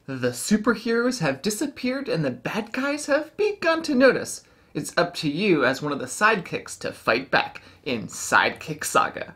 The superheroes have disappeared and the bad guys have begun to notice. It's up to you as one of the sidekicks to fight back in Sidekick Saga.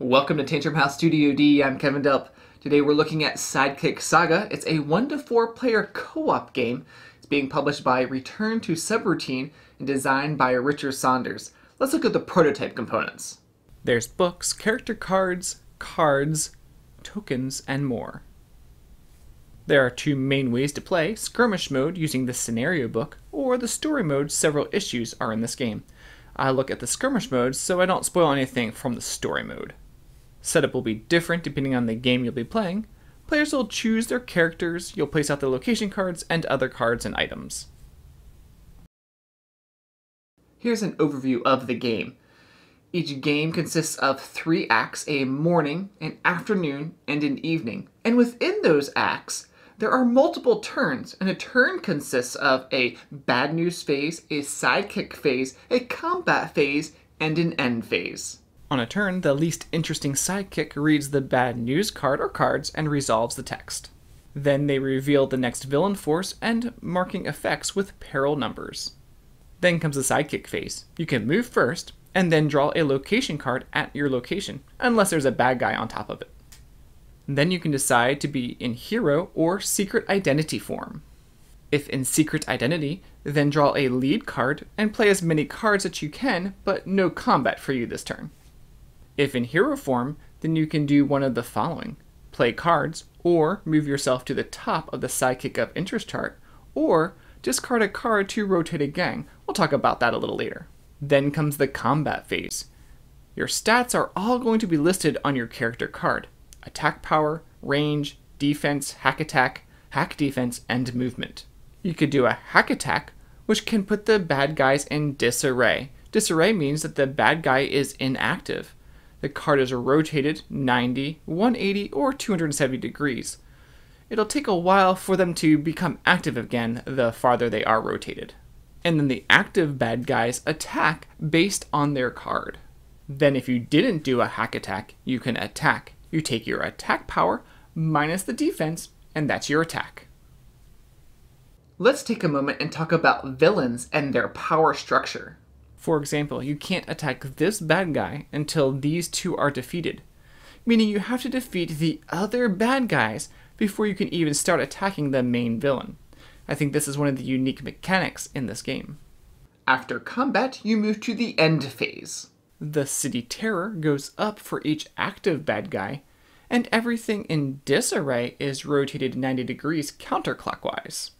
Welcome to Tantrum House Studio D, I'm Kevin Delp. Today we're looking at Sidekick Saga. It's a 1 to 4 player co-op game. It's being published by Return to Subroutine and designed by Richard Saunders. Let's look at the prototype components. There's books, character cards, tokens, and more. There are 2 main ways to play: Skirmish Mode using the scenario book, or the story mode. Several issues are in this game. I look at the Skirmish Mode so I don't spoil anything from the story mode. Setup will be different depending on the game you'll be playing. Players will choose their characters, you'll place out the location cards, and other cards and items. Here's an overview of the game. Each game consists of 3 acts: a morning, an afternoon, and an evening. And within those acts, there are multiple turns, and a turn consists of a bad news phase, a sidekick phase, a combat phase, and an end phase. On a turn, the least interesting sidekick reads the bad news card or cards and resolves the text. Then they reveal the next villain force and marking effects with peril numbers. Then comes the sidekick phase. You can move first, and then draw a location card at your location, unless there's a bad guy on top of it. Then you can decide to be in hero or secret identity form. If in secret identity, then draw a lead card and play as many cards as you can, but no combat for you this turn. If in hero form, then you can do one of the following: play cards, or move yourself to the top of the sidekick of interest chart, or discard a card to rotate a gang. We'll talk about that a little later. Then comes the combat phase. Your stats are all going to be listed on your character card: attack power, range, defense, hack attack, hack defense, and movement. You could do a hack attack, which can put the bad guys in disarray. Disarray means that the bad guy is inactive. The card is rotated 90, 180, or 270 degrees. It'll take a while for them to become active again the farther they are rotated. And then the active bad guys attack based on their card. Then if you didn't do a hack attack, you can attack. You take your attack power minus the defense, and that's your attack. Let's take a moment and talk about villains and their power structure. For example, you can't attack this bad guy until these 2 are defeated, meaning you have to defeat the other bad guys before you can even start attacking the main villain. I think this is one of the unique mechanics in this game. After combat, you move to the end phase. The city terror goes up for each active bad guy, and everything in disarray is rotated 90 degrees counterclockwise.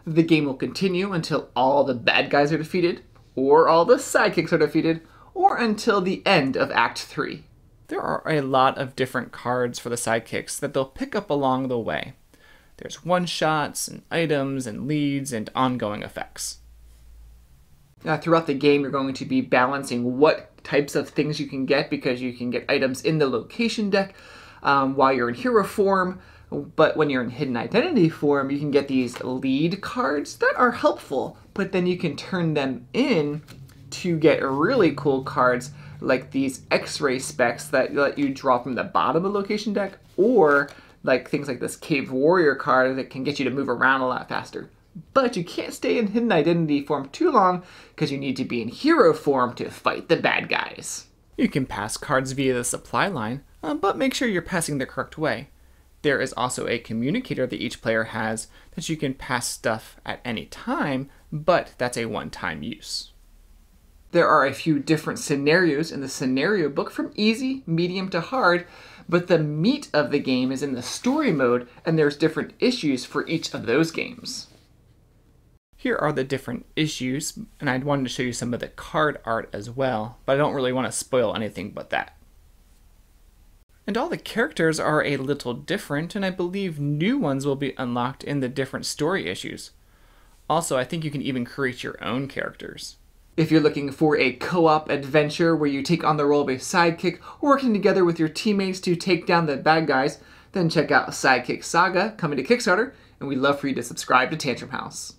The game will continue until all the bad guys are defeated, or all the sidekicks are defeated, or until the end of Act 3. There are a lot of different cards for the sidekicks that they'll pick up along the way. There's one-shots, and items, and leads, and ongoing effects. Now, throughout the game, you're going to be balancing what types of things you can get, because you can get items in the location deck while you're in hero form, but when you're in hidden identity form, you can get these lead cards that are helpful, but then you can turn them in to get really cool cards like these X-ray specs that let you draw from the bottom of the location deck, or like things like this Cave Warrior card that can get you to move around a lot faster. But you can't stay in hidden identity form too long because you need to be in hero form to fight the bad guys. You can pass cards via the supply line, but make sure you're passing the correct way. There is also a communicator that each player has that you can pass stuff at any time, but that's a one-time use. There are a few different scenarios in the scenario book, from easy, medium, to hard, but the meat of the game is in the story mode, and there's different issues for each of those games. Here are the different issues, and I wanted to show you some of the card art as well, but I don't really want to spoil anything but that. And all the characters are a little different, and I believe new ones will be unlocked in the different story issues. Also, I think you can even create your own characters. If you're looking for a co-op adventure where you take on the role of a sidekick, working together with your teammates to take down the bad guys, then check out Sidekick Saga, coming to Kickstarter, and we'd love for you to subscribe to Tantrum House.